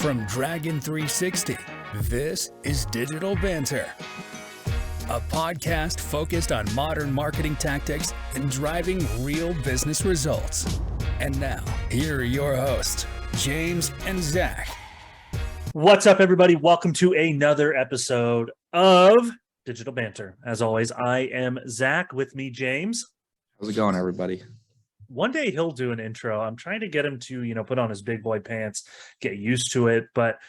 From Dragon 360, this is Digital Banter, a podcast focused on modern marketing tactics and driving real business results. And now, here are your hosts, James and Zach. What's up, everybody? Welcome to another episode of Digital Banter. As always, I am Zach. With me, James. How's it going, everybody? One day he'll do an intro. I'm trying to get him to, put on his big boy pants, get used to it, but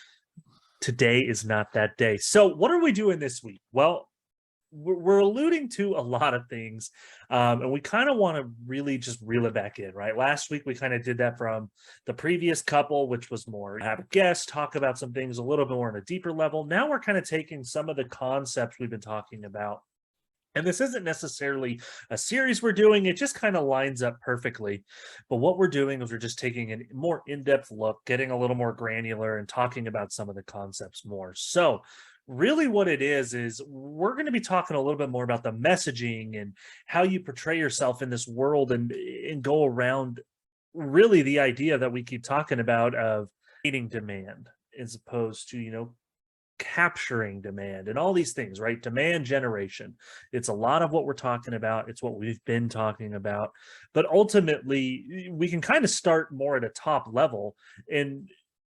today is not that day. So what are we doing this week? Well, we're alluding to a lot of things, and we kind of want to really just reel it back in, right? Last week, we kind of did that from the previous couple, which was more have a guest, talk about some things a little bit more on a deeper level. Now we're kind of taking some of the concepts we've been talking about, and this isn't necessarily a series we're doing. It just kind of lines up perfectly. But what we're doing is we're just taking a more in-depth look, getting a little more granular and talking about some of the concepts more. So really what it is we're going to be talking a little bit more about the messaging and how you portray yourself in this world and go around really the idea that we keep talking about of creating demand as opposed to, capturing demand and all these things, right? Demand generation. It's a lot of what we're talking about. It's what we've been talking about. But ultimately, we can kind of start more at a top level and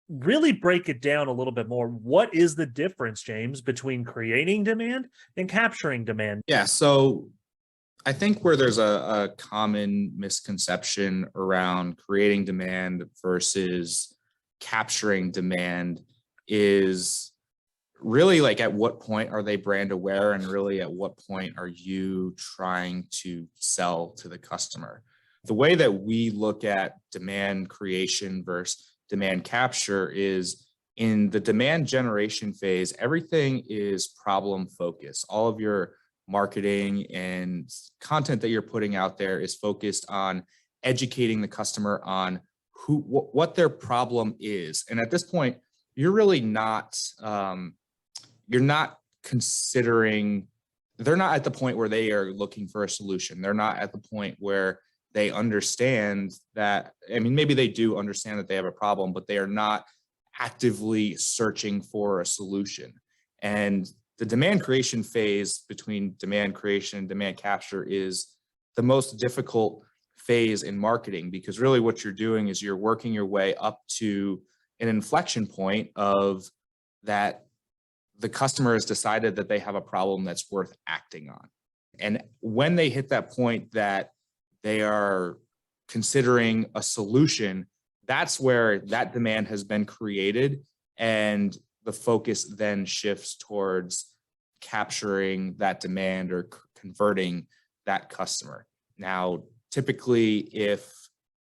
really break it down a little bit more. What is the difference, James, between creating demand and capturing demand? Yeah, so I think where there's a common misconception around creating demand versus capturing demand is really like at what point are they brand aware, and really at what point are you trying to sell to the customer? The way that we look at demand creation versus demand capture is in the demand generation phase, everything is problem focused. All of your marketing and content that you're putting out there is focused on educating the customer on what their problem is. And at this point, you're really not you're not considering, they're not at the point where they are looking for a solution. They're not at the point where they understand that, maybe they do understand that they have a problem, but they are not actively searching for a solution. And the demand creation phase between demand creation and demand capture is the most difficult phase in marketing, because really what you're doing is you're working your way up to an inflection point of that the customer has decided that they have a problem that's worth acting on. And when they hit that point that they are considering a solution, that's where that demand has been created, and the focus then shifts towards capturing that demand or converting that customer. Now, typically, if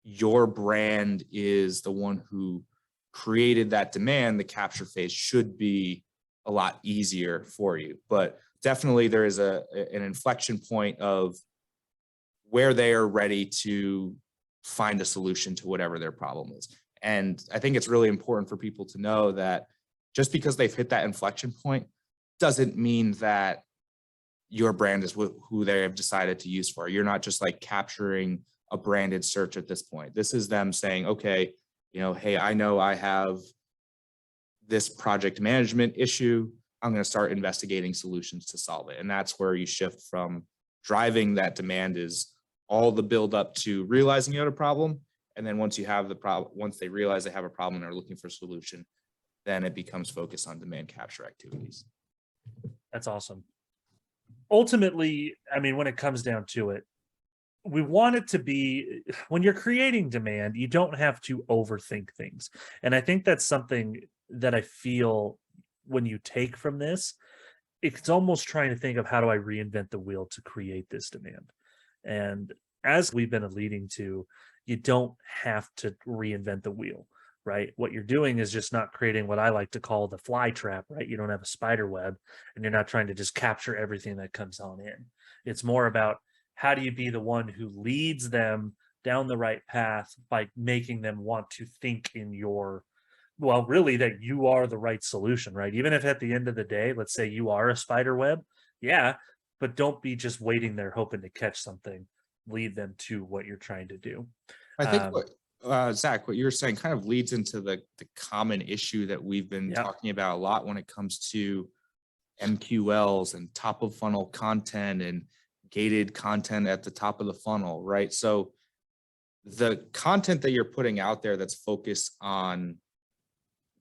your brand is the one who created that demand, the capture phase should be a lot easier for you. But definitely there is an inflection point of where they are ready to find a solution to whatever their problem is. And I think it's really important for people to know that just because they've hit that inflection point doesn't mean that your brand is who they have decided to use for. You're not just like capturing a branded search at this point. This is them saying, okay, hey, I know I have this project management issue. I'm going to start investigating solutions to solve it. And that's where you shift from driving that demand is all the build up to realizing you have a problem. And then once you have the problem, once they realize they have a problem and are looking for a solution, then it becomes focused on demand capture activities. That's awesome. Ultimately, when it comes down to it, we want it to be, when you're creating demand, you don't have to overthink things. And I think that's something that I feel when you take from this, it's almost trying to think of how do I reinvent the wheel to create this demand. And as we've been alluding to, you don't have to reinvent the wheel, right? What you're doing is just not creating what I like to call the fly trap, right? You don't have a spider web and you're not trying to just capture everything that comes on in. It's more about how do you be the one who leads them down the right path by making them want to think in your, well, really that you are the right solution, right? Even if at the end of the day, let's say you are a spider web, yeah, but don't be just waiting there hoping to catch something. Lead them to what you're trying to do. I think Zach, what you're saying kind of leads into the common issue that we've been Yeah. talking about a lot when it comes to MQLs and top of funnel content and gated content at the top of the funnel, right? So the content that you're putting out there that's focused on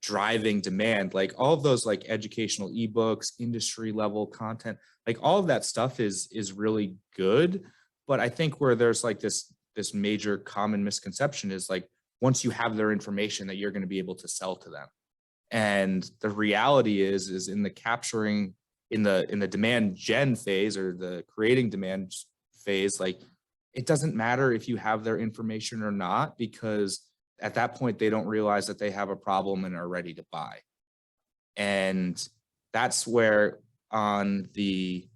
driving demand, like all of those like educational ebooks, industry level content, like all of that stuff is really good. But I think where there's like this major common misconception is like once you have their information that you're going to be able to sell to them. And the reality is in the capturing in the demand gen phase or the creating demand phase, like it doesn't matter if you have their information or not, because at that point they don't realize that they have a problem and are ready to buy. And that's where on the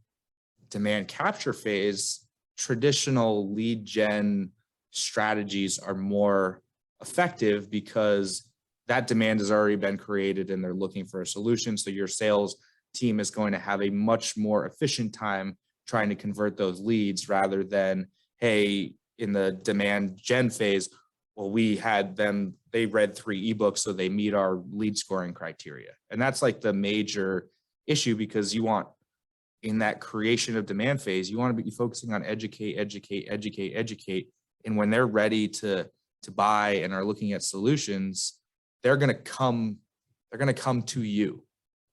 demand capture phase, traditional lead gen strategies are more effective because that demand has already been created and they're looking for a solution. So your sales team is going to have a much more efficient time trying to convert those leads rather than, hey, in the demand gen phase, well, we had them, they read 3 ebooks, so they meet our lead scoring criteria. And that's like the major issue, because you want, in that creation of demand phase, you want to be focusing on educate. And when they're ready to buy and are looking at solutions, they're going to come to you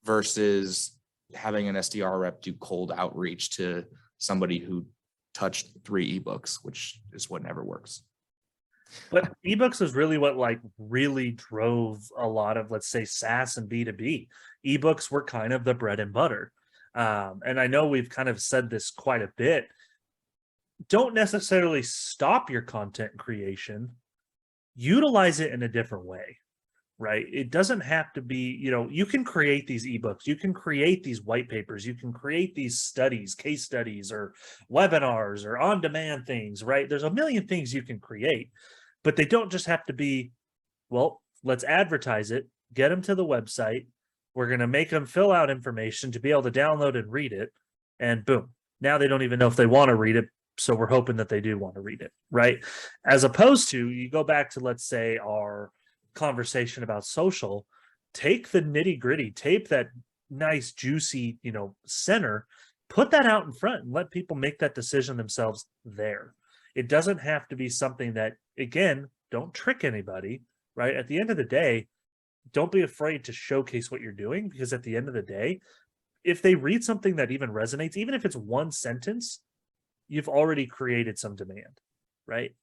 versus having an SDR rep do cold outreach to somebody who touched 3 ebooks, which is what never works. But ebooks is really what like really drove a lot of, let's say, SaaS and B2B. Ebooks were kind of the bread and butter. And I know we've kind of said this quite a bit. Don't necessarily stop your content creation. Utilize it in a different way, right? It doesn't have to be, you can create these ebooks, you can create these white papers, you can create these studies, case studies, or webinars, or on-demand things, right? There's a million things you can create, but they don't just have to be, well, let's advertise it, get them to the website, we're going to make them fill out information to be able to download and read it, and boom. Now they don't even know if they want to read it, so we're hoping that they do want to read it, right? As opposed to, you go back to, let's say, our conversation about social, take the nitty gritty, tape that nice, juicy, center, put that out in front and let people make that decision themselves there. It doesn't have to be something that, again, don't trick anybody, right? At the end of the day, don't be afraid to showcase what you're doing, because at the end of the day, if they read something that even resonates, even if it's one sentence, you've already created some demand, right?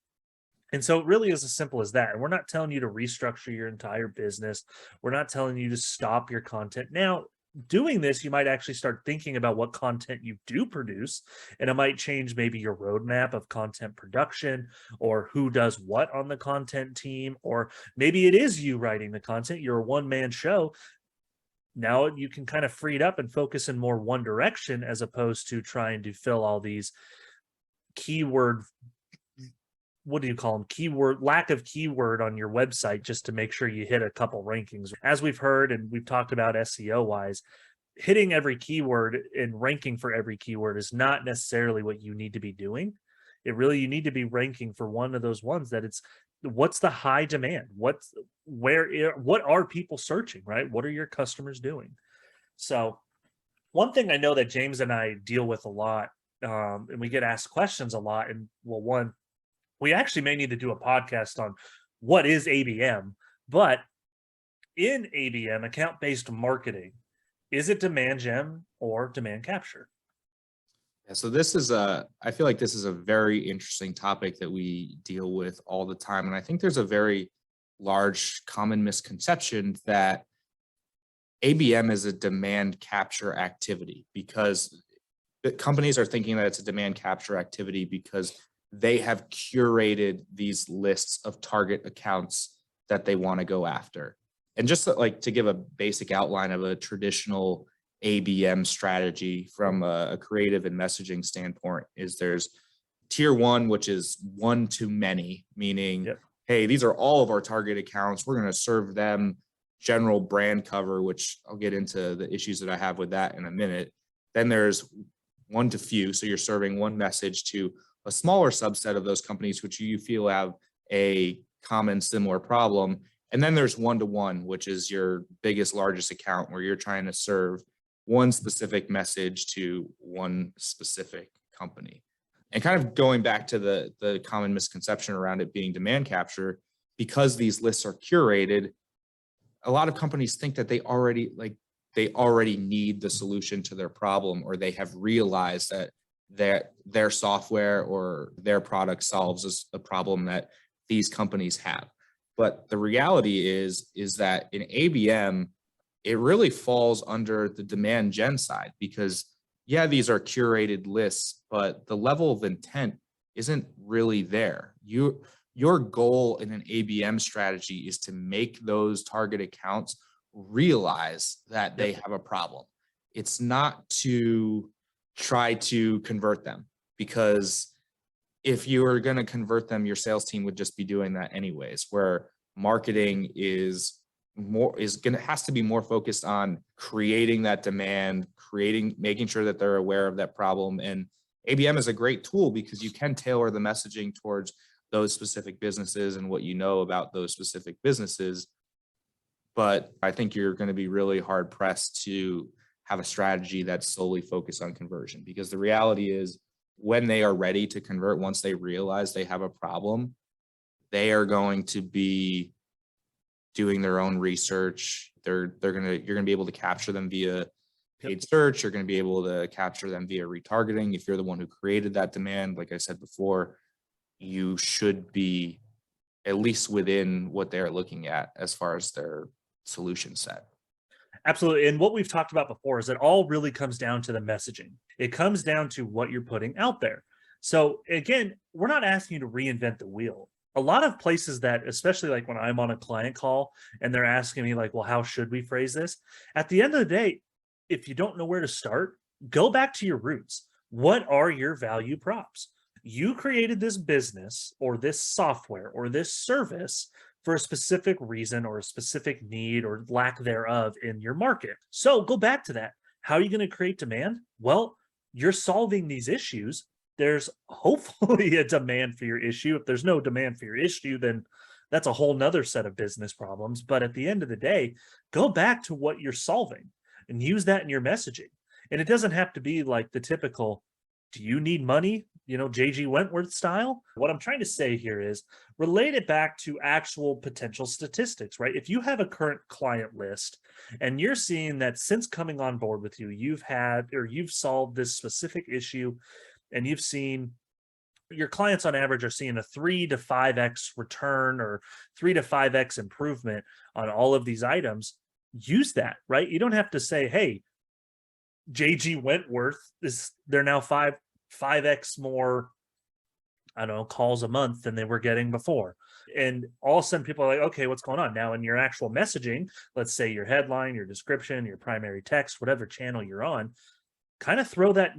And so it really is as simple as that. And we're not telling you to restructure your entire business. We're not telling you to stop your content. Now, doing this, you might actually start thinking about what content you do produce, and it might change maybe your roadmap of content production, or who does what on the content team, or maybe it is you writing the content. You're a one-man show. Now you can kind of free it up and focus in more one direction, as opposed to trying to fill all these keyword, what do you call them? Lack of keyword on your website just to make sure you hit a couple rankings. As we've heard, and we've talked about SEO wise, hitting every keyword and ranking for every keyword is not necessarily what you need to be doing. You need to be ranking for one of those ones that it's, what's the high demand? What are people searching, right? What are your customers doing? So one thing I know that James and I deal with a lot, and we get asked questions a lot. And well, one, we actually may need to do a podcast on what is ABM, but in ABM, account-based marketing, is it demand gen or demand capture? Yeah, so I feel like this is a very interesting topic that we deal with all the time. And I think there's a very large common misconception that ABM is a demand capture activity, because companies are thinking that it's a demand capture activity because they have curated these lists of target accounts that they want to go after. And just like to give a basic outline of a traditional ABM strategy from a creative and messaging standpoint, is there's tier 1, which is one to many, meaning, yep, hey, these are all of our target accounts. We're going to serve them general brand cover, which I'll get into the issues that I have with that in a minute. Then there's one to few. So you're serving one message to a smaller subset of those companies, which you feel have a common similar problem. And then there's one-to-one, which is your biggest, largest account where you're trying to serve one specific message to one specific company. And kind of going back to the common misconception around it being demand capture, because these lists are curated, a lot of companies think that they already need the solution to their problem, or they have realized that their software or their product solves a problem that these companies have. But the reality is that in ABM, it really falls under the demand gen side, because yeah, these are curated lists, but the level of intent isn't really there. Your goal in an ABM strategy is to make those target accounts realize that they have a problem. It's not to try to convert them, because if you are going to convert them, your sales team would just be doing that anyways, where marketing has to be more focused on creating that demand, making sure that they're aware of that problem. And ABM is a great tool because you can tailor the messaging towards those specific businesses and what you know about those specific businesses. But I think you're going to be really hard pressed to have a strategy that's solely focused on conversion, because the reality is when they are ready to convert, once they realize they have a problem, they are going to be doing their own research. You're going to be able to capture them via paid search. You're going to be able to capture them via retargeting. If you're the one who created that demand, like I said before, you should be at least within what they're looking at as far as their solution set. Absolutely. And what we've talked about before is it all really comes down to the messaging. It comes down to what you're putting out there. So again, we're not asking you to reinvent the wheel. A lot of places that, especially like when I'm on a client call and they're asking me like, well, how should we phrase this? At the end of the day, if you don't know where to start, go back to your roots. What are your value props? You created this business or this software or this service for a specific reason or a specific need or lack thereof in your market. So go back to that. How are you going to create demand? Well, you're solving these issues. There's hopefully a demand for your issue. If there's no demand for your issue, then that's a whole nother set of business problems. But at the end of the day, go back to what you're solving and use that in your messaging. And it doesn't have to be like the typical, do you need money? J.G. Wentworth style. What I'm trying to say here is relate it back to actual potential statistics, right? If you have a current client list and you're seeing that since coming on board with you, you've solved this specific issue, and you've seen your clients on average are seeing a 3 to 5x return or 3 to 5x improvement on all of these items, use that, right? You don't have to say, hey, J.G. Wentworth they're now 5x more, I don't know, calls a month than they were getting before. And all of a sudden people are like, okay, what's going on? Now in your actual messaging, let's say your headline, your description, your primary text, whatever channel you're on, kind of throw that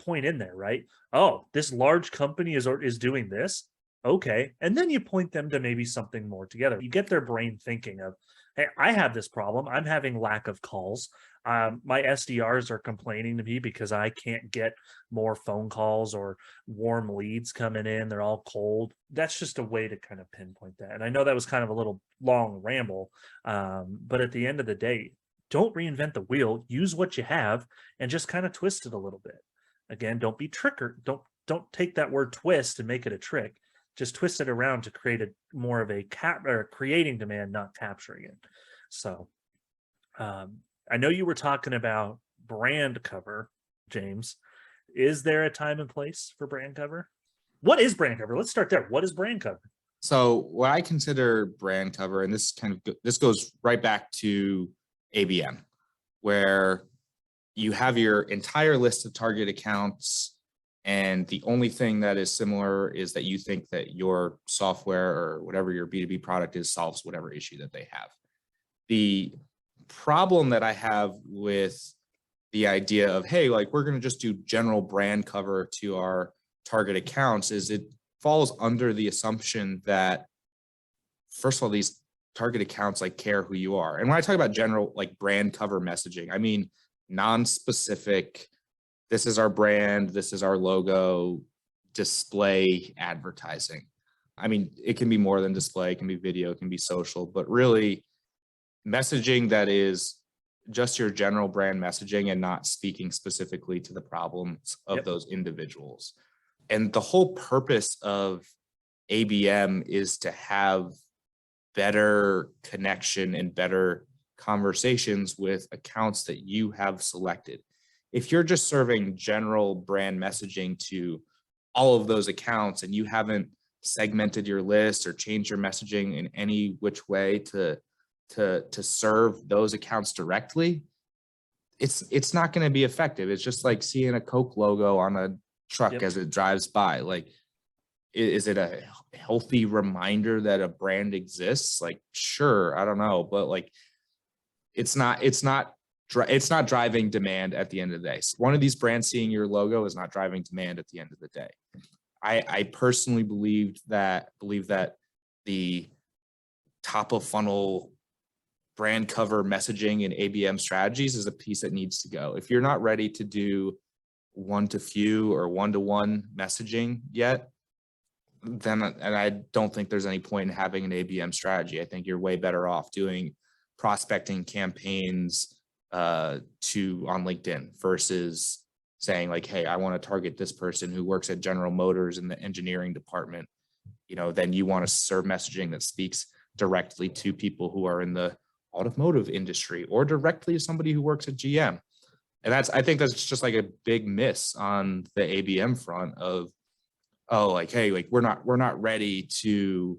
point in there, right? Oh, this large company is doing this. Okay. And then you point them to maybe something more together. You get their brain thinking of, hey, I have this problem. I'm having lack of calls. My SDRs are complaining to me because I can't get more phone calls or warm leads coming in. They're all cold. That's just a way to kind of pinpoint that. And I know that was kind of a little long ramble, but at the end of the day, don't reinvent the wheel. Use what you have and just kind of twist it a little bit. Again, don't be tricker. Don't take that word twist and make it a trick. Just twist it around to create more of a creating demand, not capturing it. So I know you were talking about brand cover, James. Is there a time and place for brand cover? What is brand cover? Let's start there. What is brand cover? So what I consider brand cover, and this goes right back to ABM, where you have your entire list of target accounts, and the only thing that is similar is that you think that your software or whatever your B2B product is solves whatever issue that they have. The problem that I have with the idea of, hey, like we're going to just do general brand cover to our target accounts is it falls under the assumption that, first of all, these target accounts like care who you are. And when I talk about general like brand cover messaging, I mean non-specific, this is our brand, this is our logo, display advertising. I mean, it can be more than display, it can be video, it can be social, but really messaging that is just your general brand messaging and not speaking specifically to the problems of Yep. those individuals. And the whole purpose of ABM is to have better connection and better conversations with accounts that you have selected. If you're just serving general brand messaging to all of those accounts and you haven't segmented your list or changed your messaging in any which way to serve those accounts directly, it's not going to be effective. It's just like seeing a Coke logo on a truck Yep. as it drives by. Like, is it a healthy reminder that a brand exists? Like, sure, I don't know, but like, it's not driving demand at the end of the day. So one of these brands seeing your logo is not driving demand at the end of the day. I personally believe that the top of funnel brand cover messaging and ABM strategies is a piece that needs to go. If you're not ready to do one to few or one-to-one messaging yet, then, and I don't think there's any point in having an ABM strategy. I think you're way better off doing prospecting campaigns on LinkedIn versus saying like, hey, I want to target this person who works at General Motors in the engineering department. Then you want to serve messaging that speaks directly to people who are in the automotive industry or directly to somebody who works at GM. And I think that's just like a big miss on the ABM front of, oh, like, hey, like we're not ready to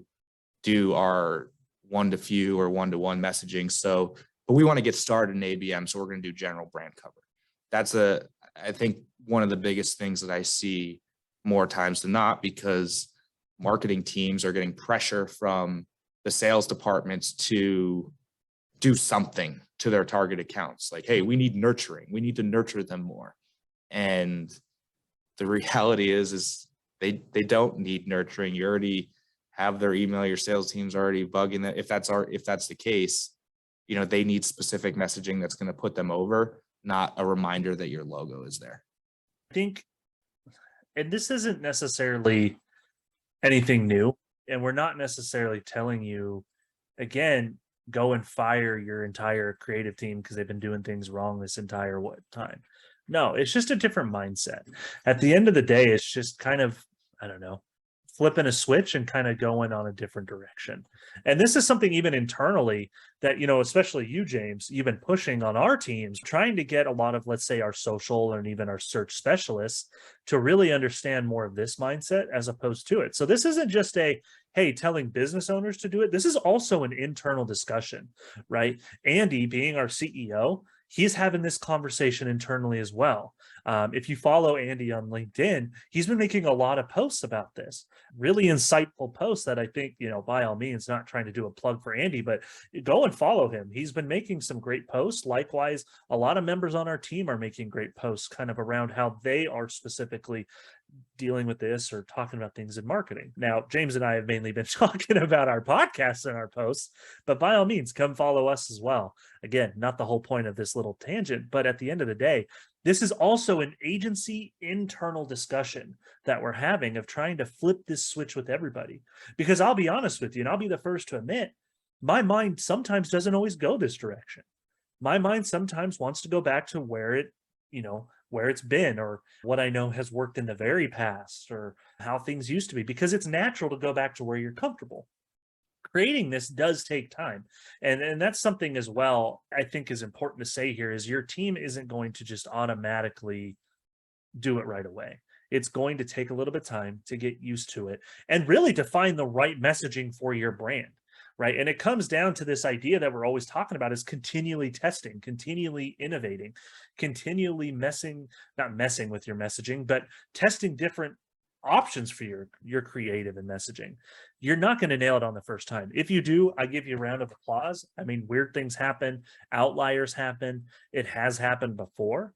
do our one to few or one-to-one messaging. So, but we want to get started in ABM. So we're going to do general brand cover. That's I think one of the biggest things that I see more times than not, because marketing teams are getting pressure from the sales departments to do something to their target accounts. Like, hey, we need nurturing. We need to nurture them more. And the reality is they don't need nurturing. You already have their email. Your sales team's already bugging that. If that's the case, they need specific messaging that's going to put them over, not a reminder that your logo is there. I think, and this isn't necessarily anything new, and we're not necessarily telling you, again, go and fire your entire creative team because they've been doing things wrong this entire time. No, it's just a different mindset. At the end of the day, it's just kind of, I don't know, flipping a switch and kind of going on a different direction. And this is something even internally that, especially you, James, you've been pushing on our teams, trying to get a lot of, let's say, our social and even our search specialists to really understand more of this mindset as opposed to it. So this isn't just hey, telling business owners to do it. This is also an internal discussion, right? Andy, being our CEO, he's having this conversation internally as well. If you follow Andy on LinkedIn, he's been making a lot of posts about this, really insightful posts that I think, by all means, not trying to do a plug for Andy, but go and follow him. He's been making some great posts. Likewise, a lot of members on our team are making great posts kind of around how they are specifically dealing with this or talking about things in marketing. Now, James and I have mainly been talking about our podcasts and our posts, but by all means, come follow us as well. Again, not the whole point of this little tangent, but at the end of the day, this is also an agency internal discussion that we're having of trying to flip this switch with everybody. Because I'll be honest with you, and I'll be the first to admit, my mind sometimes doesn't always go this direction. My mind sometimes wants to go back to where it's been, or what I know has worked in the very past, or how things used to be, because it's natural to go back to where you're comfortable. Creating this does take time. And that's something as well, I think is important to say here, is your team isn't going to just automatically do it right away. It's going to take a little bit of time to get used to it and really to find the right messaging for your brand. Right. And it comes down to this idea that we're always talking about, is continually testing, continually innovating, continually not messing with your messaging, but testing different options for your creative and messaging. You're not going to nail it on the first time. If you do, I give you a round of applause. I mean, weird things happen, outliers happen. It has happened before,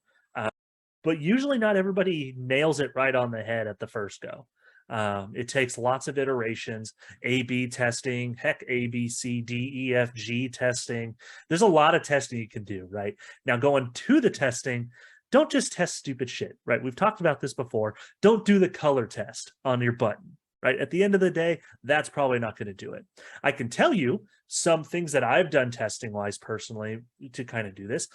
but usually not everybody nails it right on the head at the first go. It takes lots of iterations, A/B testing, heck, A, B, C, D, E, F, G testing. There's a lot of testing you can do, right? Now, going to the testing, don't just test stupid shit, right? We've talked about this before. Don't do the color test on your button. right? At the end of the day, that's probably not going to do it. I can tell you some things that I've done testing wise personally to kind of do this.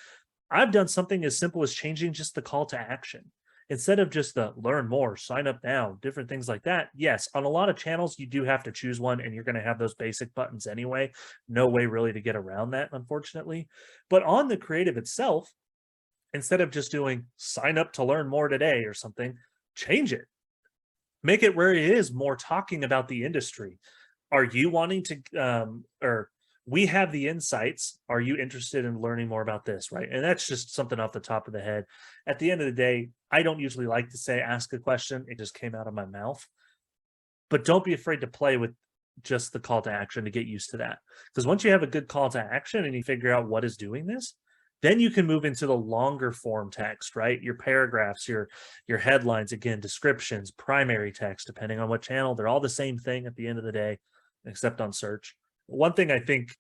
I've done something as simple as changing just the call to action. Instead of just the learn more, sign up now, different things like that. Yes, on a lot of channels, you do have to choose one and you're going to have those basic buttons anyway. No way really to get around that, unfortunately. But on the creative itself, instead of just doing sign up to learn more today or something, change it. Make it where it is more talking about the industry. Are you wanting to, or we have the insights. Are you interested in learning more about this? Right. And that's just something off the top of the head. At the end of the day, I don't usually like to say, ask a question. It just came out of my mouth. But don't be afraid to play with just the call to action to get used to that. Because once you have a good call to action and you figure out what is doing this, then you can move into the longer form text, right? Your paragraphs, your headlines, again, descriptions, primary text, depending on what channel, they're all the same thing at the end of the day, except on search. One thing I think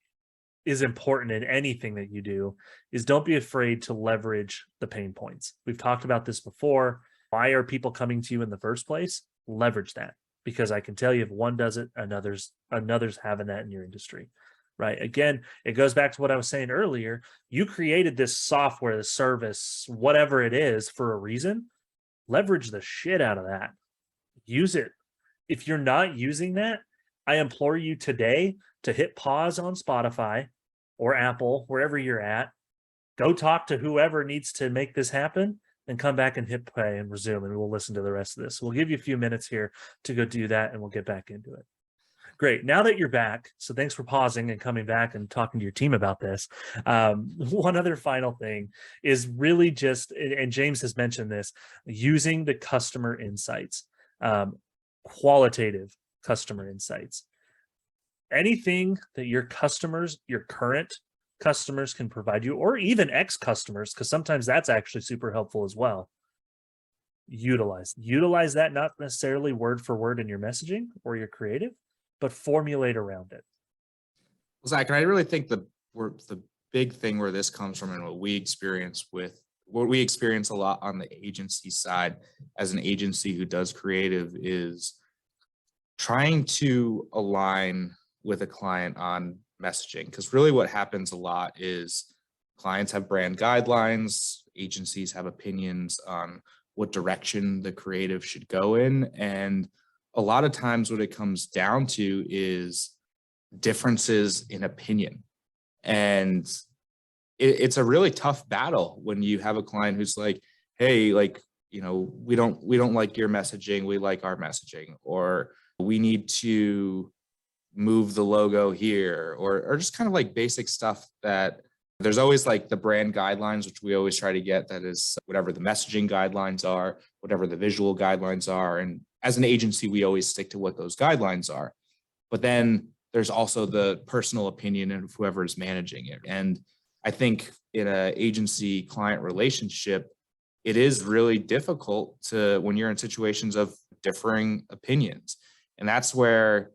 is important in anything that you do is don't be afraid to leverage the pain points. We've talked about this before. Why are people coming to you in the first place? Leverage that, because I can tell you if one does it, another's having that in your industry. Right. Again, it goes back to what I was saying earlier. You created this software, the service, whatever it is for a reason. Leverage the shit out of that. Use it. If you're not using that, I implore you today to hit pause on Spotify or Apple, wherever you're at. Go talk to whoever needs to make this happen and come back and hit play and resume, and we'll listen to the rest of this. We'll give you a few minutes here to go do that, and we'll get back into it. Great. Now that you're back, so thanks for pausing and coming back and talking to your team about this. One other final thing is really just, and James has mentioned this, using the customer insights, qualitative customer insights. Anything that your customers, your current customers can provide you, or even ex-customers, because sometimes that's actually super helpful as well. Utilize that, not necessarily word for word in your messaging or your creative, but formulate around it. Zach, and I really think the big thing where this comes from and what we experience a lot on the agency side as an agency who does creative is trying to align with a client on messaging. Because really what happens a lot is clients have brand guidelines, agencies have opinions on what direction the creative should go in. And a lot of times what it comes down to is differences in opinion. And it's a really tough battle when you have a client who's like, hey, like, you know, we don't like your messaging, we like our messaging, or we need to move the logo here, or just kind of like basic stuff that there's always like the brand guidelines, which we always try to get, that is whatever the messaging guidelines are, whatever the visual guidelines are. And as an agency, we always stick to what those guidelines are. But then there's also the personal opinion of whoever is managing it. And I think in an agency client relationship, it is really difficult when you're in situations of differing opinions. And that's where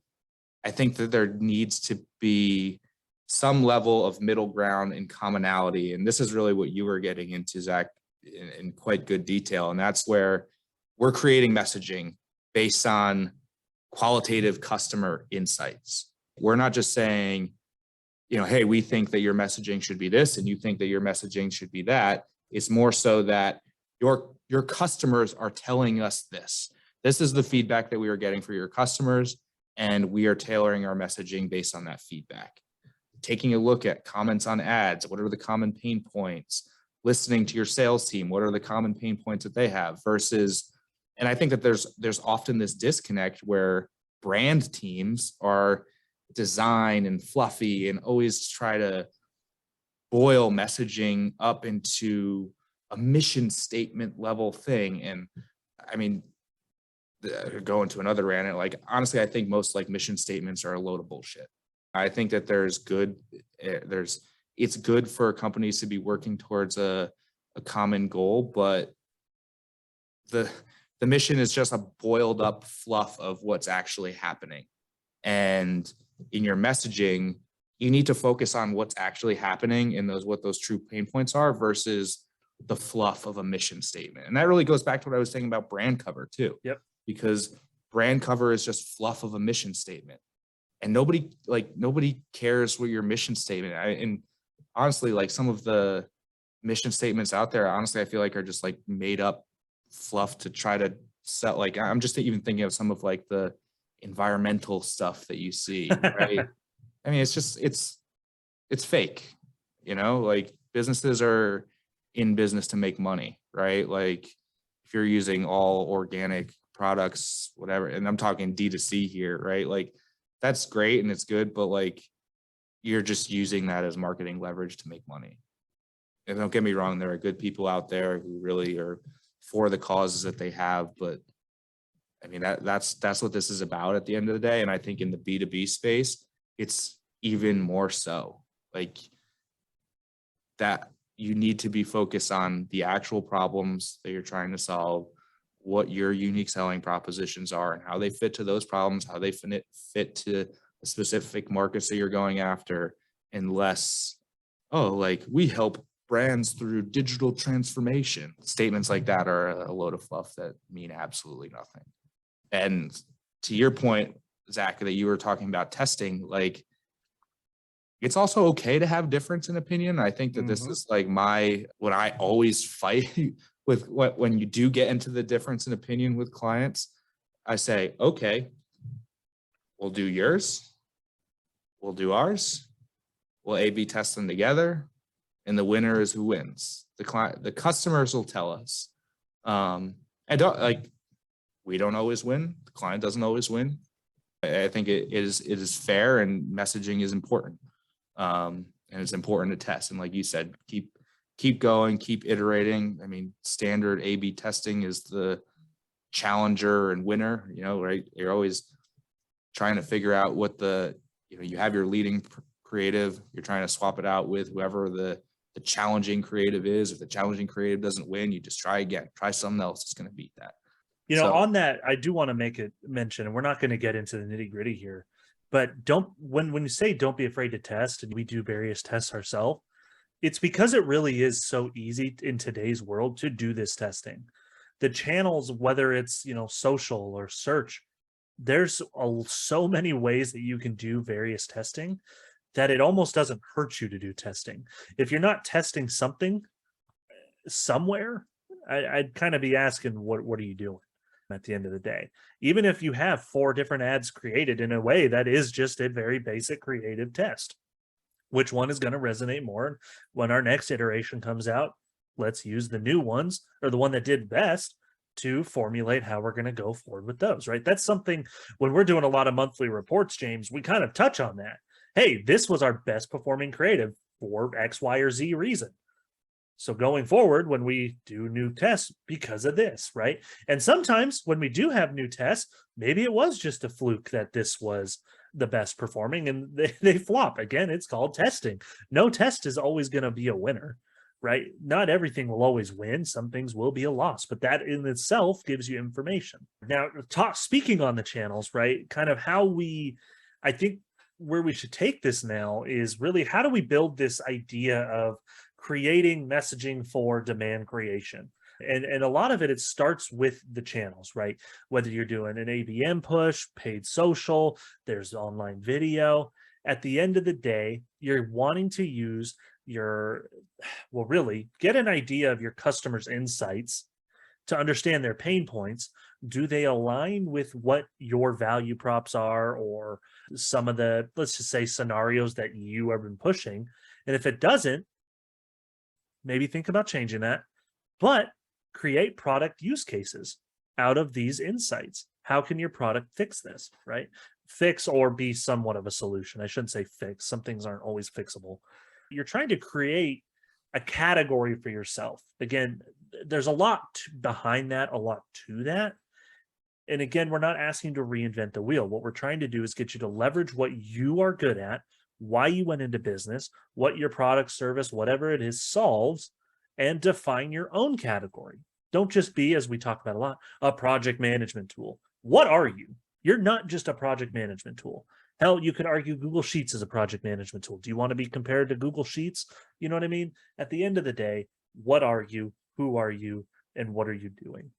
I think that there needs to be some level of middle ground and commonality. And this is really what you were getting into, Zach, in quite good detail. And that's where we're creating messaging based on qualitative customer insights. We're not just saying, you know, hey, we think that your messaging should be this and you think that your messaging should be that. It's more so that your customers are telling us this. This is the feedback that we are getting for your customers, and we are tailoring our messaging based on that feedback. Taking a look at comments on ads, what are the common pain points? Listening to your sales team, what are the common pain points that they have versus, and I think that there's often this disconnect where brand teams are design and fluffy and always try to boil messaging up into a mission statement level thing. And I mean, go into another rant, like, honestly, I think most like mission statements are a load of bullshit. I think that it's good for companies to be working towards a common goal, but the mission is just a boiled up fluff of what's actually happening. And in your messaging, you need to focus on what's actually happening and what those true pain points are versus the fluff of a mission statement. And that really goes back to what I was saying about brand cover too. Yep. Because brand cover is just fluff of a mission statement. And nobody cares what your mission statement. And honestly, like some of the mission statements out there, honestly, I feel like are just like made up fluff to try to sell. Like I'm just even thinking of some of like the environmental stuff that you see, right? I mean, it's fake, like businesses are in business to make money, right? Like if you're using all organic products, whatever, and I'm talking D2C here, right? Like that's great and it's good, but like you're just using that as marketing leverage to make money. And don't get me wrong, there are good people out there who really are for the causes that they have, but I mean, that's what this is about at the end of the day. And I think in the B2B space, it's even more so. Like that you need to be focused on the actual problems that you're trying to solve, what your unique selling propositions are and how they fit to those problems, how they fit to the specific markets that you're going after, and less, oh, like we help brands through digital transformation. Statements like that are a load of fluff that mean absolutely nothing. And to your point, Zach, that you were talking about testing, like it's also okay to have difference in opinion. I think that this is like what I always fight with when you do get into the difference in opinion with clients. I say, okay, we'll do yours, we'll do ours, we'll A/B test them together, and the winner is who wins. The customers will tell us. And we don't always win. The client doesn't always win. I think it is fair, and messaging is important. And it's important to test. And like you said, keep going, keep iterating. I mean, standard A/B testing is the challenger and winner, right? You're always trying to figure out what you have your leading creative, you're trying to swap it out with whoever the challenging creative is. If the challenging creative doesn't win, you just try again, try something else that's going to beat that. On that, I do want to make a mention, and we're not going to get into the nitty gritty here, but when you say don't be afraid to test, and we do various tests ourselves, it's because it really is so easy in today's world to do this testing. The channels, whether it's, social or search, there's so many ways that you can do various testing that it almost doesn't hurt you to do testing. If you're not testing something somewhere, I'd kind of be asking, what are you doing at the end of the day? Even if you have 4 different ads created in a way that is just a very basic creative test, which one is going to resonate more? When our next iteration comes out, let's use the new ones or the one that did best to formulate how we're going to go forward with those, right? That's something when we're doing a lot of monthly reports, James, we kind of touch on that. Hey, this was our best performing creative for X, Y, or Z reason. So going forward, when we do new tests because of this, right? And sometimes when we do have new tests, maybe it was just a fluke that this was the best performing and they flop. Again, it's called testing. No test is always going to be a winner, right? Not everything will always win. Some things will be a loss, but that in itself gives you information. Now, speaking on the channels, right? Kind of I think where we should take this now is really how do we build this idea of creating messaging for demand creation? And a lot of it starts with the channels, right? Whether you're doing an ABM push, paid social, there's online video. At the end of the day, you're wanting to use really get an idea of your customers' insights to understand their pain points. Do they align with what your value props are or some of the, let's just say, scenarios that you have been pushing? And if it doesn't, maybe think about changing that, but create product use cases out of these insights. How can your product fix this, right? Fix or be somewhat of a solution. I shouldn't say fix. Some things aren't always fixable. You're trying to create a category for yourself. Again, there's a lot behind that, a lot to that. And again, we're not asking to reinvent the wheel. What we're trying to do is get you to leverage what you are good at, why you went into business, what your product, service, whatever it is solves, and define your own category. Don't just be, as we talk about a lot, a project management tool. What are you? You're not just a project management tool. Hell, you could argue Google Sheets is a project management tool. Do you want to be compared to Google Sheets? You know what I mean? At the end of the day, what are you? Who are you? And what are you doing?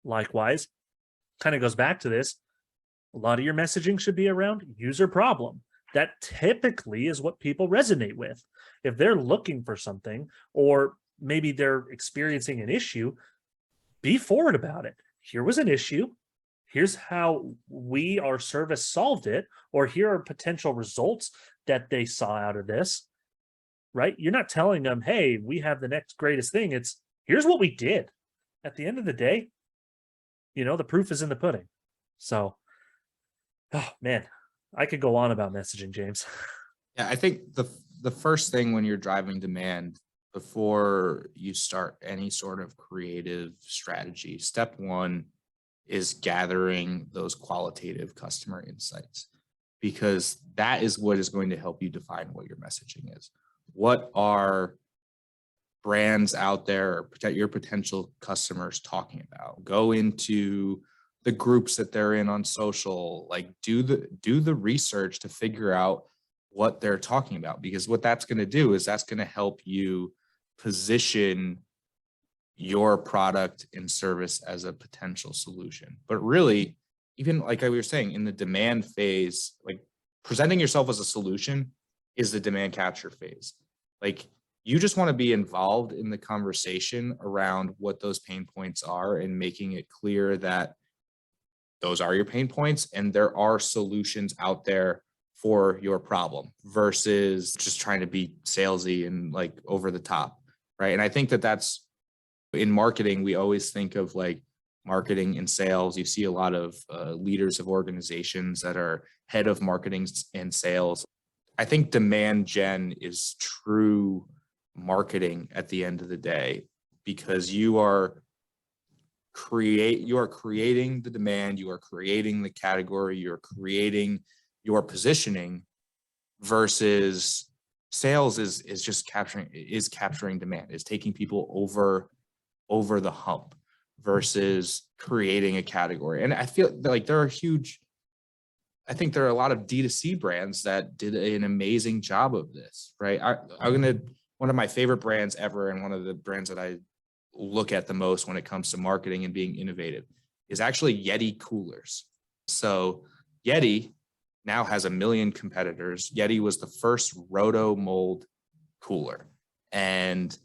Likewise, kind of goes back to this. A lot of your messaging should be around user problem. That typically is what people resonate with. If they're looking for something, or maybe they're experiencing an issue, be forward about it. Here was an issue. Here's how our service solved it, or here are potential results that they saw out of this, right? You're not telling them, hey, we have the next greatest thing. It's here's what we did. At the end of the day, the proof is in the pudding. So, oh man, I could go on about messaging, James. Yeah, I think the first thing when you're driving demand before you start any sort of creative strategy, step one is gathering those qualitative customer insights, because that is what is going to help you define what your messaging is. What are brands out there, or your potential customers talking about? Go into the groups that they're in on social, like do the research to figure out what they're talking about, because what that's going to do is that's going to help you position your product and service as a potential solution. But really, even like we were saying, in the demand phase, like presenting yourself as a solution is the demand capture phase. Like you just want to be involved in the conversation around what those pain points are and making it clear that those are your pain points and there are solutions out there for your problem, versus just trying to be salesy and like over the top, right? And I think that that's in marketing, we always think of like marketing and sales. You see a lot of leaders of organizations that are head of marketing and sales. I think demand gen is true marketing at the end of the day, because you are creating the demand, you are creating the category, you're creating your positioning, versus sales is just capturing demand, is taking people over the hump, versus creating a category. And I feel like I think there are a lot of D2C brands that did an amazing job of this, right? One of my favorite brands ever, and one of the brands that I look at the most when it comes to marketing and being innovative, is actually Yeti coolers. So Yeti now has 1 million competitors. Yeti was the first roto mold cooler. And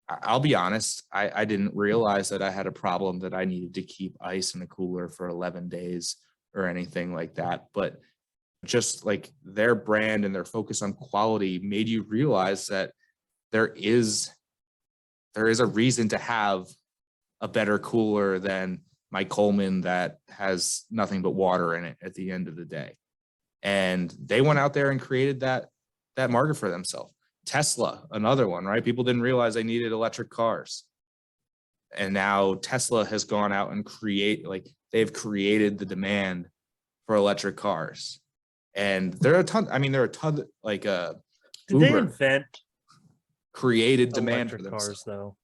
I'll be honest, I didn't realize that I had a problem that I needed to keep ice in a cooler for 11 days or anything like that. But just like their brand and their focus on quality made you realize that there is a reason to have a better cooler than my Coleman that has nothing but water in it at the end of the day. And they went out there and created that market for themselves. Tesla, another one, right? People didn't realize they needed electric cars. And now Tesla has gone out and they've created the demand for electric cars. And there are a ton like Did Uber they invent created demand for electric themselves. cars though?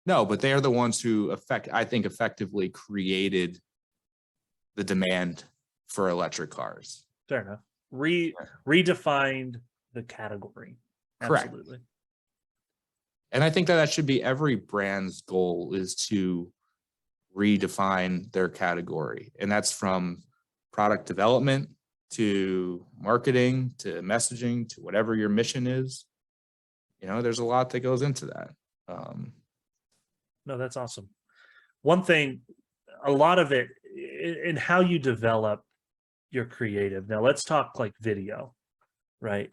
No, but they are the ones who effectively created the demand for electric cars. Fair enough. Redefined the category. Correct. Absolutely. And I think that should be every brand's goal, is to redefine their category. And that's from product development to marketing to messaging to whatever your mission is. There's a lot that goes into that. No, that's awesome. One thing, a lot of it in how you develop your creative. Now let's talk like video, right?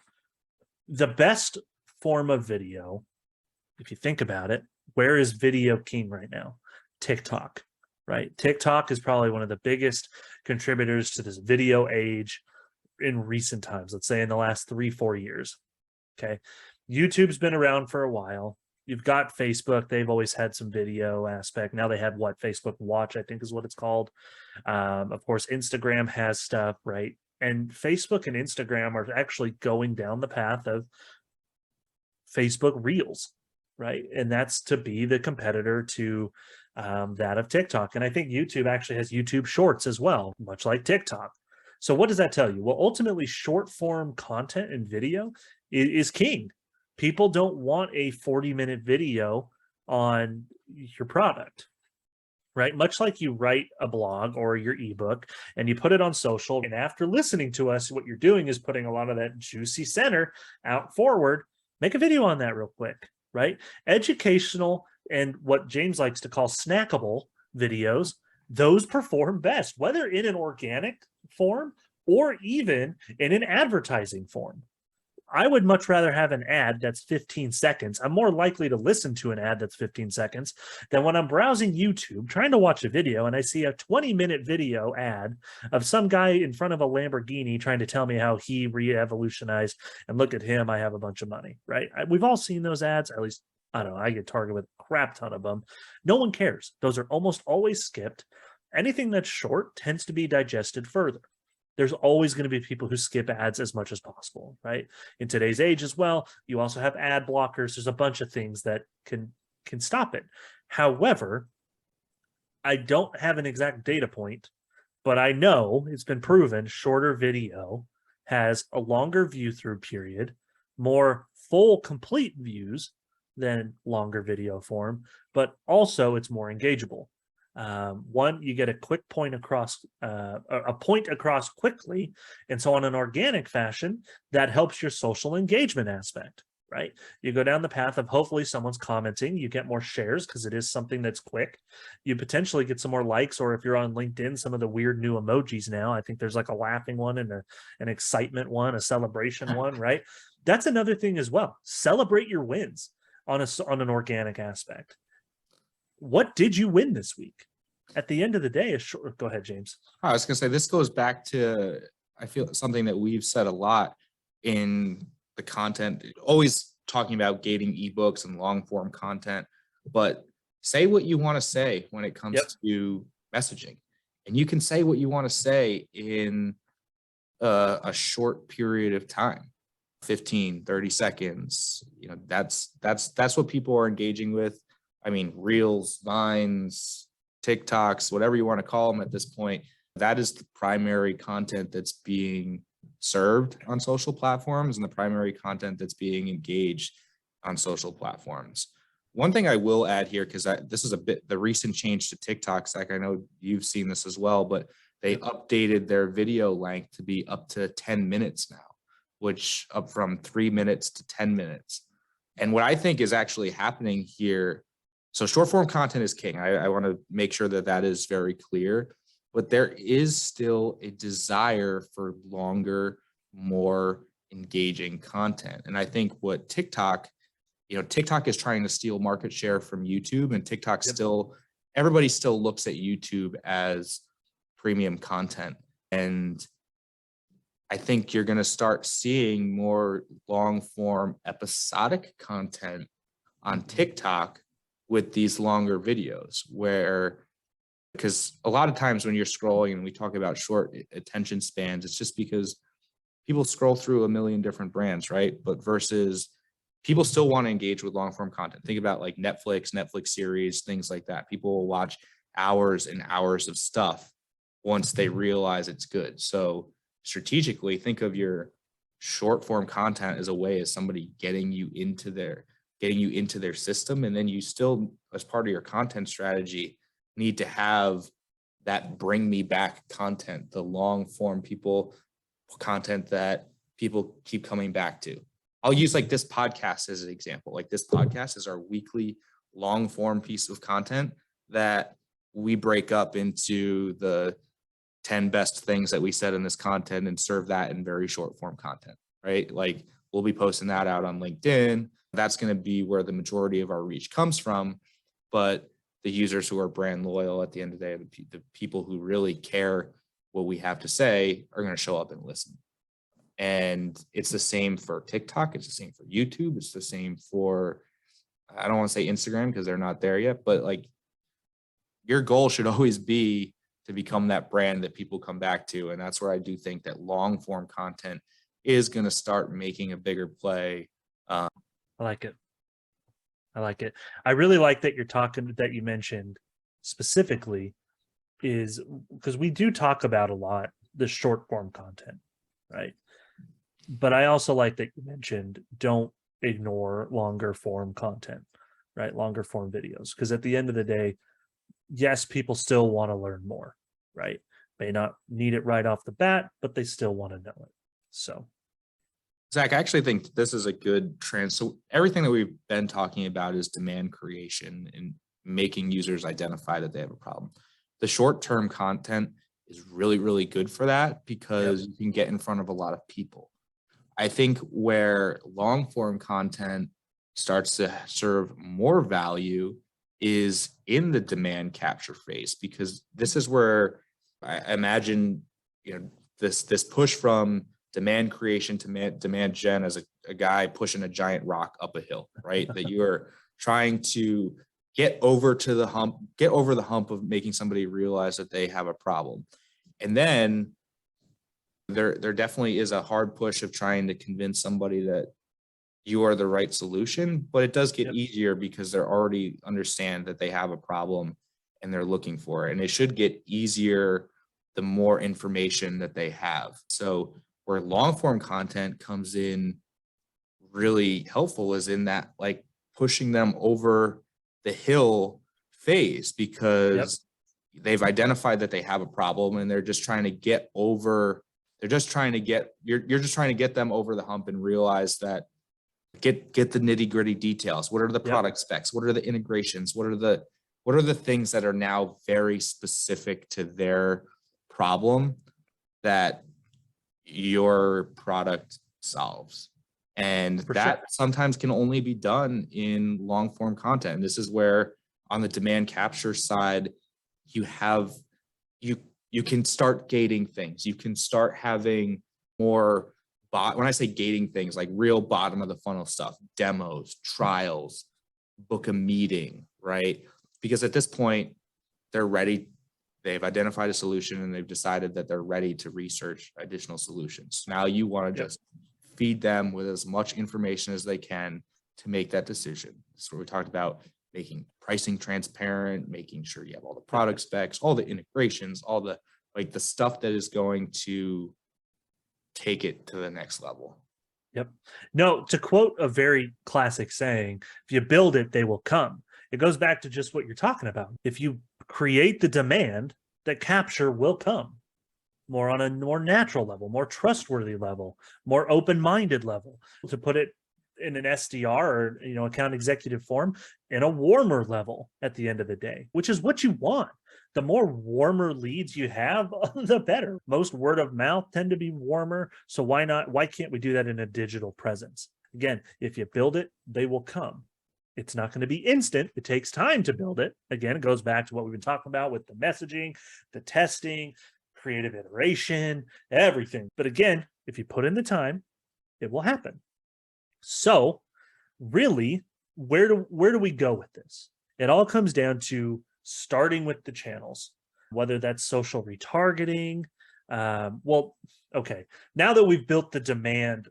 The best form of video, if you think about it, where is video king right now? TikTok, right? TikTok is probably one of the biggest contributors to this video age in recent times, let's say in the last 3-4 years. Okay. YouTube's been around for a while. You've got Facebook. They've always had some video aspect. Now they have Facebook Watch, I think is what it's called. Of course, Instagram has stuff, right? And Facebook and Instagram are actually going down the path of Facebook Reels, right? And that's to be the competitor to that of TikTok. And I think YouTube actually has YouTube Shorts as well, much like TikTok. So what does that tell you? Well, ultimately, short form content and video is king. People don't want a 40-minute video on your product. right? Much like you write a blog or your ebook and you put it on social. And after listening to us, what you're doing is putting a lot of that juicy center out forward. Make a video on that real quick, right? Educational and what James likes to call snackable videos, those perform best, whether in an organic form or even in an advertising form. I would much rather have an ad that's 15 seconds. I'm more likely to listen to an ad that's 15 seconds than when I'm browsing YouTube trying to watch a video and I see a 20-minute video ad of some guy in front of a Lamborghini trying to tell me how he re-evolutionized and look at him, I have a bunch of money, right? We've all seen those ads, at least I don't know, I get targeted with a crap ton of them. No one cares. Those are almost always skipped. Anything that's short tends to be digested further. There's always going to be people who skip ads as much as possible, right? In today's age as well, you also have ad blockers. There's a bunch of things that can stop it. However, I don't have an exact data point, but I know it's been proven shorter video has a longer view through period, more full complete views than longer video form, but also it's more engageable. One, you get a quick point across, a point across quickly. And so on an organic fashion, that helps your social engagement aspect, right? You go down the path of hopefully someone's commenting, you get more shares because it is something that's quick. You potentially get some more likes, or if you're on LinkedIn, some of the weird new emojis now. I think there's like a laughing one and an excitement one, a celebration one, right? That's another thing as well. Celebrate your wins on an organic aspect. What did you win this week? At the end of the day, go ahead, James. I was going to say, this goes back to, I feel, something that we've said a lot in the content, always talking about gating ebooks and long form content, but say what you want to say when it comes to messaging. And you can say what you want to say in a short period of time, 15, 30 seconds. You know, that's what people are engaging with. I mean, Reels, Vines, TikToks, whatever you want to call them at this point, that is the primary content that's being served on social platforms and the primary content that's being engaged on social platforms. One thing I will add here, because this is a bit the recent change to TikToks, like I know you've seen this as well, but they updated their video length to be up to 10 minutes now, which up from 3 minutes to 10 minutes. And what I think is actually happening here, so short form content is king. I want to make sure that that is very clear, but there is still a desire for longer, more engaging content. And I think what TikTok is trying to steal market share from YouTube, and TikTok everybody still looks at YouTube as premium content. And I think you're going to start seeing more long form episodic content on TikTok with these longer videos, because a lot of times when you're scrolling and we talk about short attention spans, it's just because people scroll through a million different brands, right? But versus people still want to engage with long form content. Think about like Netflix series, things like that. People will watch hours and hours of stuff once they realize it's good. So strategically, think of your short form content as a way as somebody getting you into their system. And then you still, as part of your content strategy, need to have that bring me back content, the long form content that people keep coming back to. I'll use like this podcast as an example. Like this podcast is our weekly long form piece of content that we break up into the 10 best things that we said in this content and serve that in very short form content, right? Like we'll be posting that out on LinkedIn. That's going to be where the majority of our reach comes from. But the users who are brand loyal at the end of the day, the people who really care what we have to say are going to show up and listen. And it's the same for TikTok. It's the same for YouTube. It's the same for, I don't want to say Instagram because they're not there yet, but like your goal should always be to become that brand that people come back to. And that's where I do think that long form content is going to start making a bigger play. I like it. I really like that you mentioned specifically is because we do talk about a lot the short form content, right? But I also like that you mentioned don't ignore longer form content, right? Longer form videos, because at the end of the day, yes, people still want to learn more, right? May not need it right off the bat, but they still want to know it. So, Zach, I actually think this is a good trend. So everything that we've been talking about is demand creation and making users identify that they have a problem. The short-term content is really, really good for that because you can get in front of a lot of people. I think where long-form content starts to serve more value is in the demand capture phase, because this is where I imagine, this push from demand creation to demand gen as a guy pushing a giant rock up a hill, right? That you are trying to get over the hump of making somebody realize that they have a problem. And then there definitely is a hard push of trying to convince somebody that you are the right solution, but it does get easier because they're already understand that they have a problem and they're looking for it. And it should get easier the more information that they have. So where long form content comes in really helpful is in that, like, pushing them over the hill phase, because they've identified that they have a problem and they're just trying to get over, you're just trying to get them over the hump and realize that get the nitty gritty details. What are the product specs? What are the integrations? What are the things that are now very specific to their problem that your product solves? And that sometimes can only be done in long form content. And this is where on the demand capture side, you can start gating things. You can start having more when I say gating things, like real bottom of the funnel stuff, demos, trials, book a meeting, right? Because at this point, they're ready. They've identified a solution and they've decided that they're ready to research additional solutions. Now you want to just feed them with as much information as they can to make that decision. This is where we talked about making pricing transparent, making sure you have all the product specs, all the integrations, all the stuff that is going to take it to the next level. No, to quote a very classic saying, if you build it, they will come. It goes back to just what you're talking about. If you create the demand, that capture will come more on a more natural level, more trustworthy level, more open-minded level. To put it in an SDR or account executive form, in a warmer level at the end of the day, which is what you want. The more warmer leads you have, the better. Most word of mouth tend to be warmer. So why can't we do that in a digital presence? Again, if you build it, they will come. It's not going to be instant. It takes time to build it. Again, it goes back to what we've been talking about with the messaging, the testing, creative iteration, everything. But again, if you put in the time, it will happen. So really, where do we go with this? It all comes down to starting with the channels, whether that's social retargeting. Okay, now that we've built the demand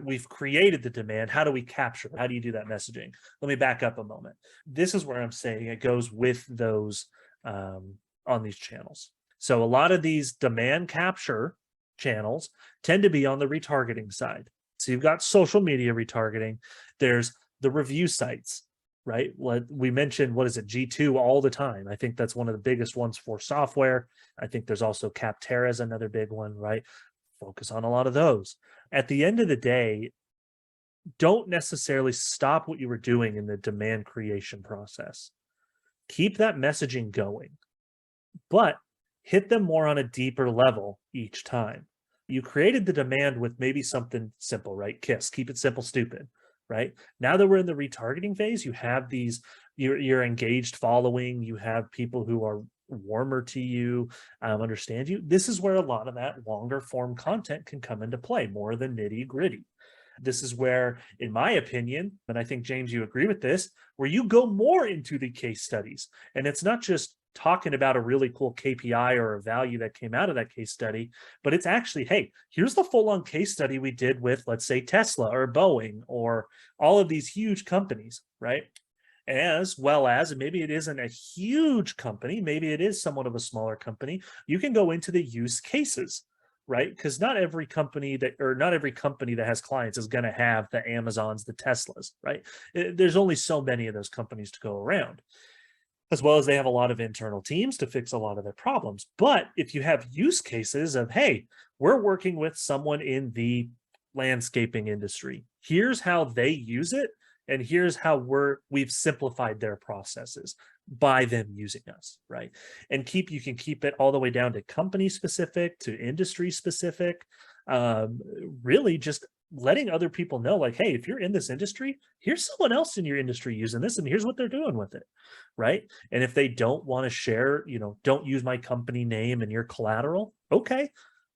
we've created the demand, how do we capture it? How do you do that messaging? Let me back up a moment. This is where I'm saying it goes with those on these channels. So a lot of these demand capture channels tend to be on the retargeting side. So you've got social media retargeting. There's the review sites, right? We mentioned, what is it, G2 all the time. I think that's one of the biggest ones for software. I think there's also Capterra is another big one, right? Focus on a lot of those. At the end of the day, don't necessarily stop what you were doing in the demand creation process. Keep that messaging going, but hit them more on a deeper level each time. You created the demand with maybe something simple, right? KISS, keep it simple, stupid. Right now that we're in the retargeting phase, you have these, you're engaged following, you have people who are warmer to you, understand you. This is where a lot of that longer form content can come into play, more the nitty gritty. This is where, in my opinion, and I think, James, you agree with this, where you go more into the case studies. And it's not just talking about a really cool KPI or a value that came out of that case study, but it's actually, hey, here's the full-on case study we did with, let's say, Tesla or Boeing or all of these huge companies, right? As well as, and maybe it isn't a huge company, maybe it is somewhat of a smaller company, you can go into the use cases, right? Because not every company that has clients is going to have the Amazons, the Teslas, right? There's only so many of those companies to go around. as well as they have a lot of internal teams to fix a lot of their problems. But if you have use cases of, hey, we're working with someone in the landscaping industry, here's how they use it, and here's how we've simplified their processes by them using us, right? And you can keep it all the way down to company specific, to industry specific, really just letting other people know, like, hey, if you're in this industry, here's someone else in your industry using this, and here's what they're doing with it, right? And if they don't want to share, don't use my company name and your collateral, okay,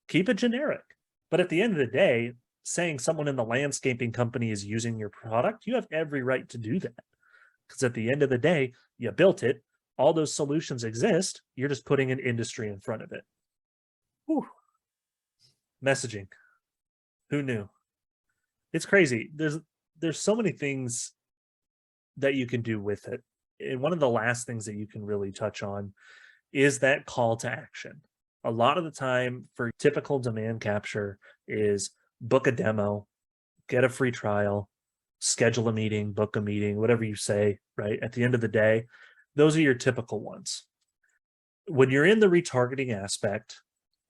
keep it generic. But at the end of the day, saying someone in the landscaping company is using your product, you have every right to do that. Because at the end of the day, you built it, all those solutions exist, you're just putting an industry in front of it. Whew. Messaging. Who knew? It's crazy. There's so many things that you can do with it. And one of the last things that you can really touch on is that call to action. A lot of the time for typical demand capture is book a demo, get a free trial, schedule a meeting, book a meeting, whatever you say, right? At the end of the day, those are your typical ones. When you're in the retargeting aspect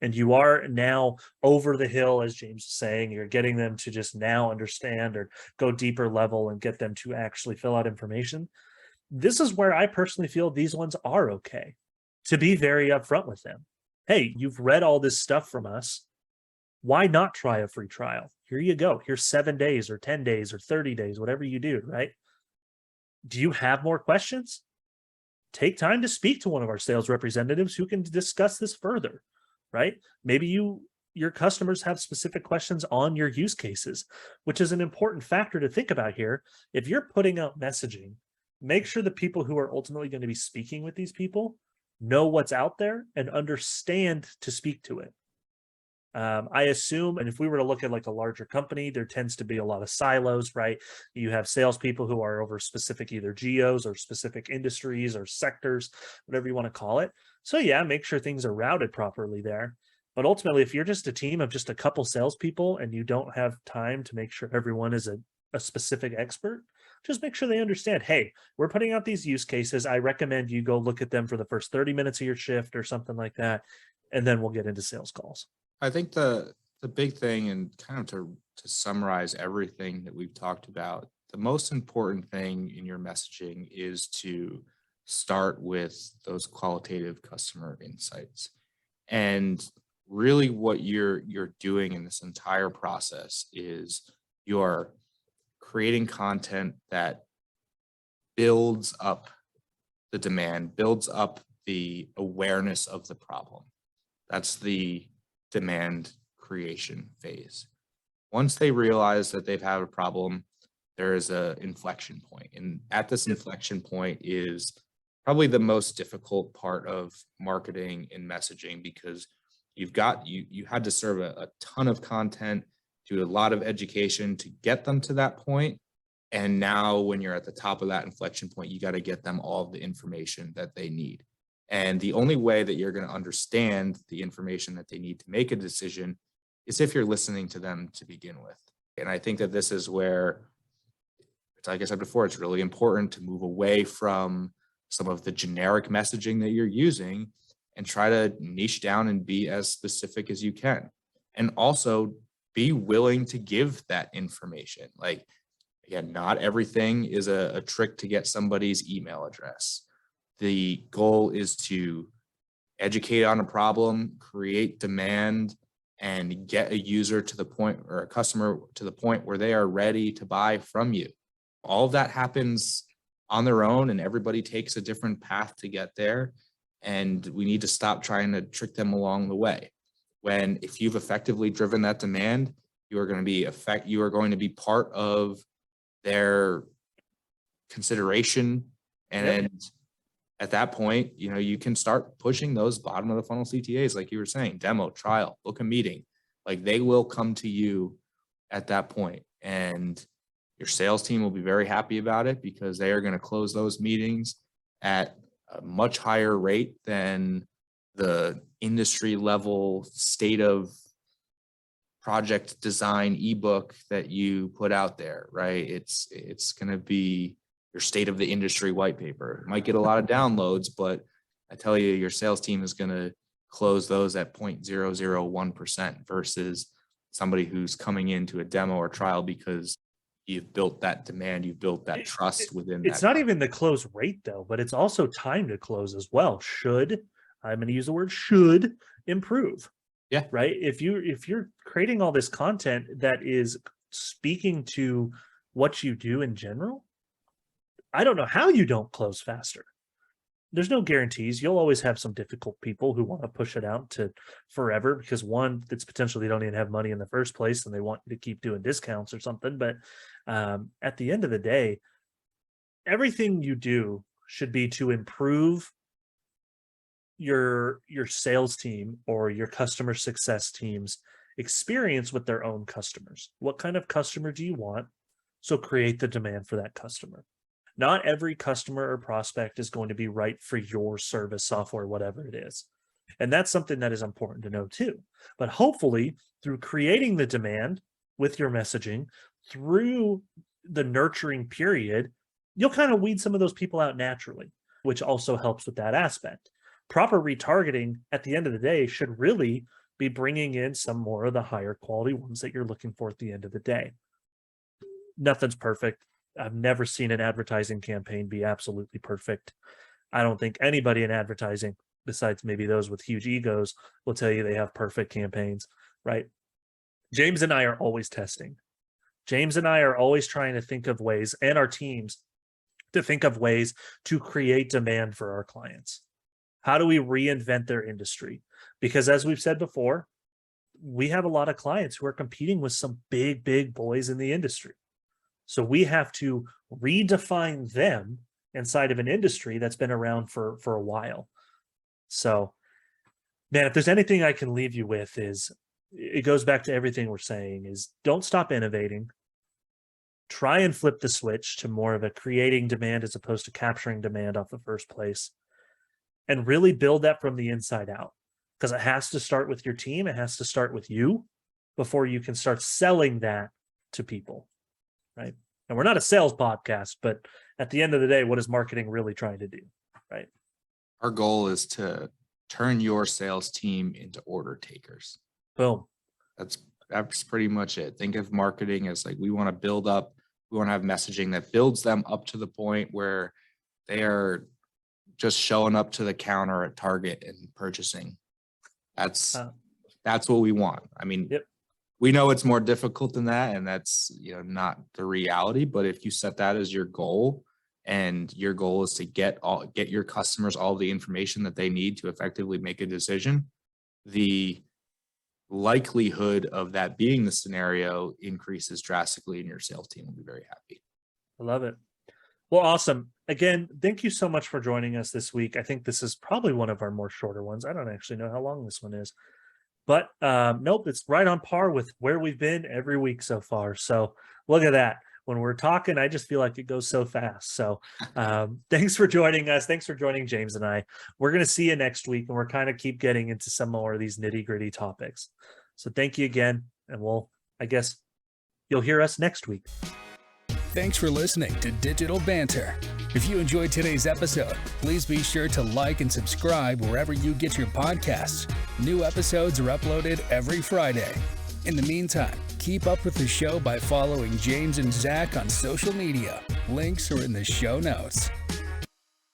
and you are now over the hill, as James was saying, you're getting them to just now understand or go deeper level and get them to actually fill out information. This is where I personally feel these ones are okay, to be very upfront with them. Hey, you've read all this stuff from us. Why not try a free trial? Here you go. Here's 7 days or 10 days or 30 days, whatever you do, right? Do you have more questions? Take time to speak to one of our sales representatives who can discuss this further, right? Maybe your customers have specific questions on your use cases, which is an important factor to think about here. If you're putting out messaging, make sure the people who are ultimately going to be speaking with these people know what's out there and understand to speak to it. I assume, and if we were to look at like a larger company, there tends to be a lot of silos, right? You have salespeople who are over specific either geos or specific industries or sectors, whatever you want to call it. So yeah, make sure things are routed properly there. But ultimately, if you're just a team of just a couple salespeople and you don't have time to make sure everyone is a specific expert, just make sure they understand, hey, we're putting out these use cases. I recommend you go look at them for the first 30 minutes of your shift or something like that. And then we'll get into sales calls. I think the big thing, and kind of to summarize everything that we've talked about, the most important thing in your messaging is to start with those qualitative customer insights. And really what you're doing in this entire process is you're creating content that builds up the demand, builds up the awareness of the problem. That's the demand creation phase. Once they realize that they've had a problem, there is an inflection point. And at this inflection point is probably the most difficult part of marketing and messaging, because you had to serve a ton of content, do a lot of education to get them to that point. And now when you're at the top of that inflection point, you got to get them all of the information that they need. And the only way that you're going to understand the information that they need to make a decision is if you're listening to them to begin with. And I think that this is where, like I said before, it's really important to move away from some of the generic messaging that you're using and try to niche down and be as specific as you can. And also be willing to give that information. Like, again, not everything is a trick to get somebody's email address. The goal is to educate on a problem, create demand, and get a user to the point, or a customer to the point where they are ready to buy from you. All of that happens on their own, and everybody takes a different path to get there. And we need to stop trying to trick them along the way. If you've effectively driven that demand, you are going to be part of their consideration. And at that point, you can start pushing those bottom of the funnel CTAs, like you were saying, demo, trial, book a meeting. Like, they will come to you at that point, and your sales team will be very happy about it, because they are going to close those meetings at a much higher rate than the industry level state of project design ebook that you put out there, right? You're your state of the industry white paper. It might get a lot of downloads, but I tell you, your sales team is going to close those at 0.001% versus somebody who's coming into a demo or trial because you've built that demand, you've built that trust within that. It's not even the close rate though, but it's also time to close as well. I'm going to use the word should improve. Yeah. Right. If you're creating all this content that is speaking to what you do in general, I don't know how you don't close faster. There's no guarantees. You'll always have some difficult people who want to push it out to forever because one, it's potentially they don't even have money in the first place and they want you to keep doing discounts or something. But at the end of the day, everything you do should be to improve your sales team or your customer success team's experience with their own customers. What kind of customer do you want? So create the demand for that customer. Not every customer or prospect is going to be right for your service, software, whatever it is. And that's something that is important to know too. But hopefully through creating the demand with your messaging, through the nurturing period, you'll kind of weed some of those people out naturally, which also helps with that aspect. Proper retargeting at the end of the day should really be bringing in some more of the higher quality ones that you're looking for at the end of the day. Nothing's perfect. I've never seen an advertising campaign be absolutely perfect. I don't think anybody in advertising, besides maybe those with huge egos, will tell you they have perfect campaigns, right? James and I are always testing. James and I are always trying to think of ways, and our teams, to think of ways to create demand for our clients. How do we reinvent their industry? Because as we've said before, we have a lot of clients who are competing with some big boys in the industry. So we have to redefine them inside of an industry that's been around for a while. So, man, if there's anything I can leave you with is, it goes back to everything we're saying is don't stop innovating. Try and flip the switch to more of a creating demand as opposed to capturing demand off the first place. And really build that from the inside out. Because it has to start with your team. It has to start with you before you can start selling that to people. Right. And we're not a sales podcast, but at the end of the day, what is marketing really trying to do? Right. Our goal is to turn your sales team into order takers. Boom. That's pretty much it. Think of marketing as like, we want to build up, we want to have messaging that builds them up to the point where they are just showing up to the counter at Target and purchasing. That's what we want. I mean, yep. We know it's more difficult than that, and that's, not the reality. But if you set that as your goal, and your goal is to get your customers all the information that they need to effectively make a decision, the likelihood of that being the scenario increases drastically, and your sales team will be very happy. I love it. Well, awesome. Again, thank you so much for joining us this week. I think this is probably one of our more shorter ones. I don't actually know how long this one is. But nope, it's right on par with where we've been every week so far. So look at that. When we're talking, I just feel like it goes so fast. So thanks for joining us. Thanks for joining James and I. We're going to see you next week, and we're kind of keep getting into some more of these nitty-gritty topics. So thank you again. And I guess you'll hear us next week. Thanks for listening to Digital Banter. If you enjoyed today's episode, please be sure to like and subscribe wherever you get your podcasts. New episodes are uploaded every Friday. In the meantime, keep up with the show by following James and Zach on social media. Links are in the show notes.